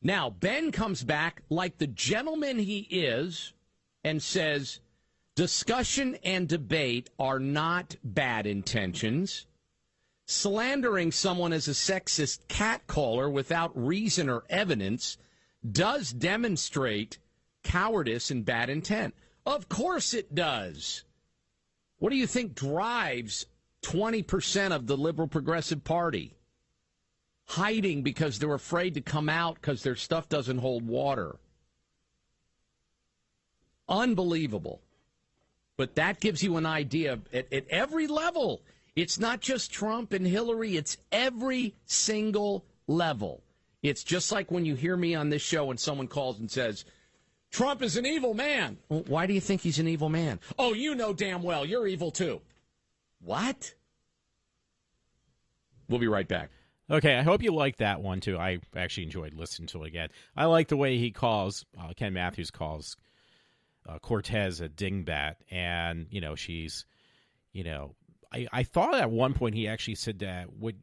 S5: Now, Ben comes back like the gentleman he is and says, discussion and debate are not bad intentions. Slandering someone as a sexist catcaller without reason or evidence does demonstrate cowardice and bad intent. Of course it does. What do you think drives 20% of the liberal progressive party? Hiding because they're afraid to come out because their stuff doesn't hold water. Unbelievable. But that gives you an idea at every level. It's not just Trump and Hillary. It's every single level. It's just like when you hear me on this show and someone calls and says, Trump is an evil man. Well, why do you think he's an evil man? Oh, you know damn well you're evil too. What? We'll be right back.
S2: Okay, I hope you like that one, too. I actually enjoyed listening to it again. I like the way he calls, Ken Matthews calls Cortez a dingbat. And, she's, I thought at one point he actually said that what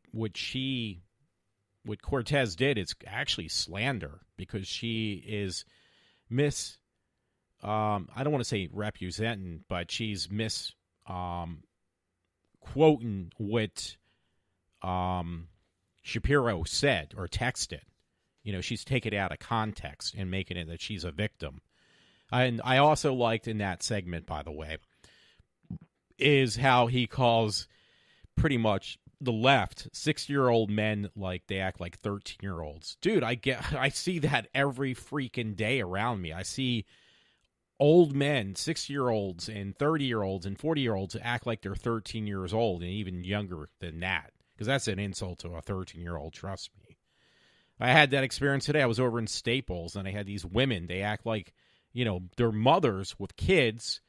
S2: Cortez did is actually slander because she is I don't want to say representing, but she's quoting what Shapiro said or texted. She's taken it out of context and making it that she's a victim. And I also liked in that segment, by the way, is how he calls pretty much the left 60-year-old men like they act like 13-year-olds. Dude, I see that every freaking day around me. I see old men, 60-year-olds and 30-year-olds and 40-year-olds act like they're 13 years old and even younger than that. Because that's an insult to a 13-year-old, trust me. I had that experience today. I was over in Staples, and I had these women. They act like, they're mothers with kids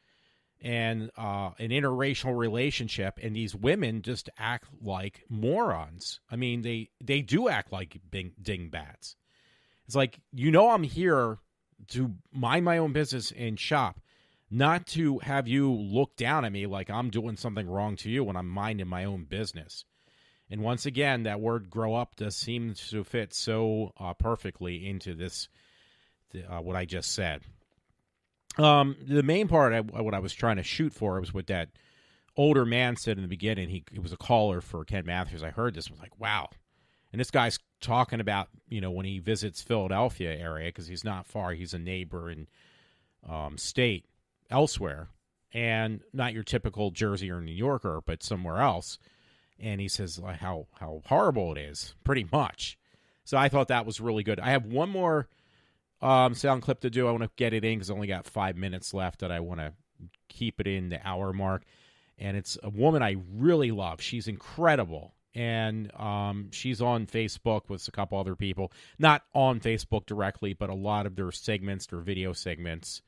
S2: and an interracial relationship, and these women just act like morons. I mean, they do act like dingbats. It's like, I'm here to mind my own business and shop, not to have you look down at me like I'm doing something wrong to you when I'm minding my own business. And once again, that word grow up does seem to fit so perfectly into this, what I just said. The main part, what I was trying to shoot for was what that older man said in the beginning. He was a caller for Ken Matthews. I heard this and was like, wow. And this guy's talking about, when he visits Philadelphia area, because he's not far. He's a neighboring state elsewhere. And not your typical Jersey or New Yorker, but somewhere else. And he says how horrible it is, pretty much. So I thought that was really good. I have one more sound clip to do. I want to get it in because I only got 5 minutes left that I want to keep it in the hour mark. And it's a woman I really love. She's incredible. and she's on Facebook with a couple other people. Not on Facebook directly, but a lot of their segments, their video segments,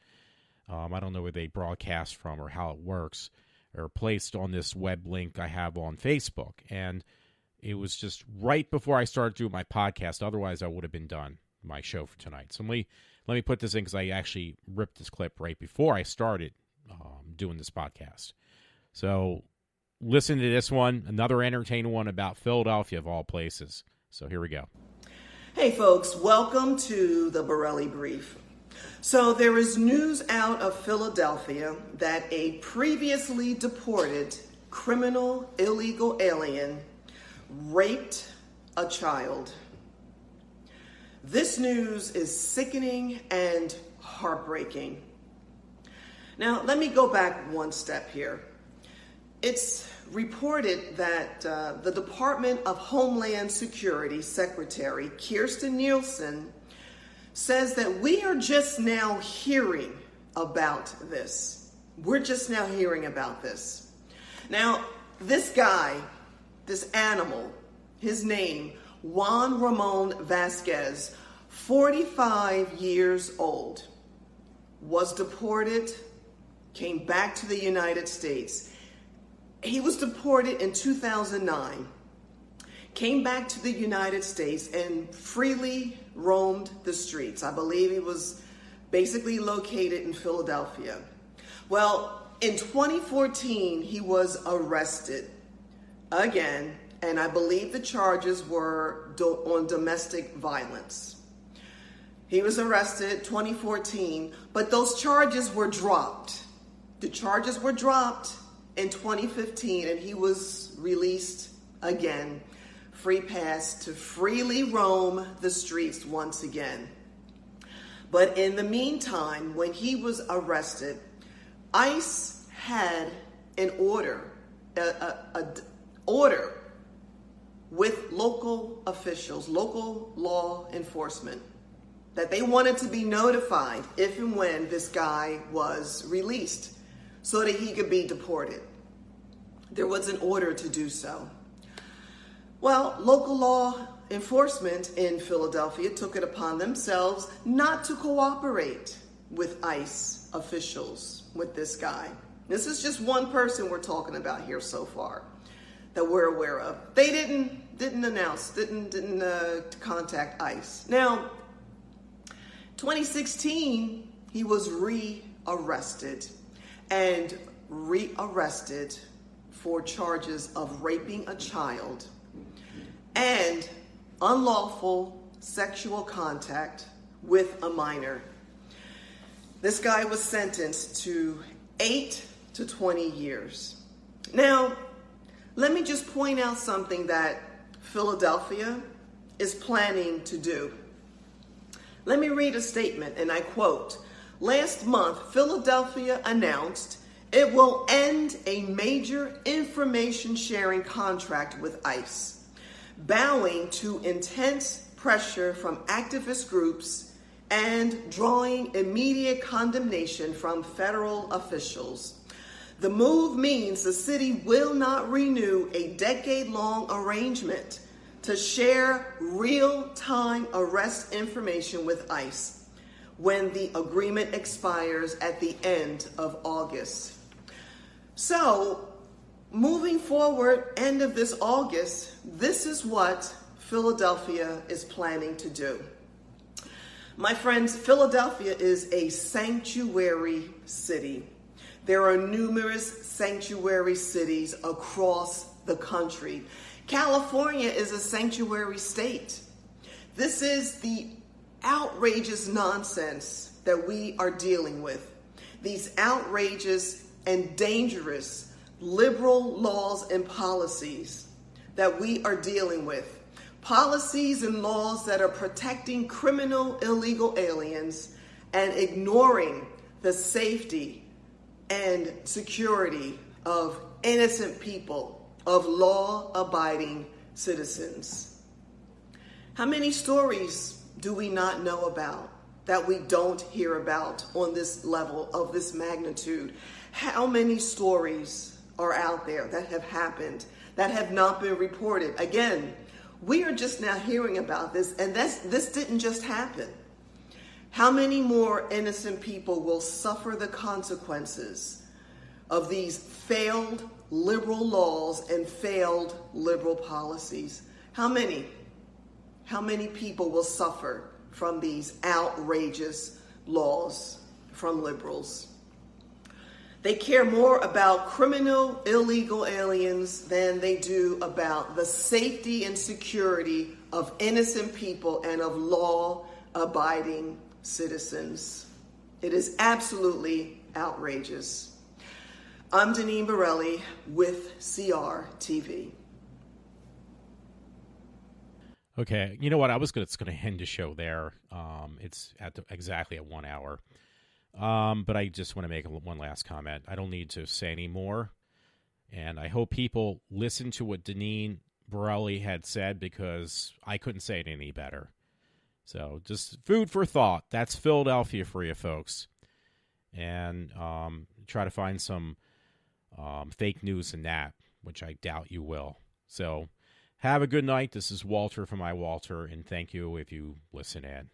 S2: I don't know where they broadcast from or how it works, are placed on this web link I have on Facebook. And it was just right before I started doing my podcast. Otherwise, I would have been done my show for tonight. So let me put this in, because I actually ripped this clip right before I started doing this podcast. So listen to this one, another entertaining one about Philadelphia of all places. So here we go.
S7: Hey folks, welcome to the Borelli Brief. So there is news out of Philadelphia that a previously deported criminal illegal alien raped a child. This news is sickening and heartbreaking. Now, let me go back one step here. It's reported that the Department of Homeland Security Secretary Kirstjen Nielsen says that we are just now hearing about this. We're just now hearing about this. Now, this guy, this animal, his name, Juan Ramon Vasquez, 45 years old, was deported, came back to the United States. He was deported in 2009, came back to the United States and freely roamed the streets. I believe he was basically located in Philadelphia. Well, in 2014, he was arrested again, and I believe the charges were on domestic violence. He was arrested 2014, but those charges were dropped. The charges were dropped in 2015, and he was released again, free pass to freely roam the streets once again. But in the meantime, when he was arrested, ICE had an order, order with local officials, local law enforcement, that they wanted to be notified if and when this guy was released so that he could be deported. There was an order to do so. Well, local law enforcement in Philadelphia took it upon themselves not to cooperate with ICE officials with this guy. This is just one person we're talking about here so far that we're aware of. They didn't announce, didn't contact ICE. Now, 2016, he was rearrested for charges of raping a child and unlawful sexual contact with a minor. This guy was sentenced to 8 to 20 years. Now, let me just point out something that Philadelphia is planning to do. Let me read a statement, and I quote, "Last month, Philadelphia announced it will end a major information sharing contract with ICE, bowing to intense pressure from activist groups and drawing immediate condemnation from federal officials. The move means the city will not renew a decade-long arrangement to share real-time arrest information with ICE when the agreement expires at the end of August." So, moving forward, end of this August, this is what Philadelphia is planning to do. My friends, Philadelphia is a sanctuary city. There are numerous sanctuary cities across the country. California is a sanctuary state. This is the outrageous nonsense that we are dealing with. These outrageous and dangerous liberal laws and policies that we are dealing with. Policies and laws that are protecting criminal illegal aliens and ignoring the safety and security of innocent people, of law-abiding citizens. How many stories do we not know about that we don't hear about on this level of this magnitude? How many stories are out there that have happened that have not been reported. Again, we are just now hearing about this, and this didn't just happen. How many more innocent people will suffer the consequences of these failed liberal laws and failed liberal policies? How many? How many people will suffer from these outrageous laws from liberals? They care more about criminal, illegal aliens than they do about the safety and security of innocent people and of law-abiding citizens. It is absolutely outrageous. I'm Deneen Borelli with CRTV.
S2: Okay, you know what? I was going to end the show there. It's exactly at 1 hour. But I just want to make one last comment. I don't need to say any more. And I hope people listen to what Deneen Borelli had said, because I couldn't say it any better. So just food for thought. That's Philadelphia for you folks. And try to find some fake news in that, which I doubt you will. So have a good night. This is Walter from iWalter, and thank you if you listen in.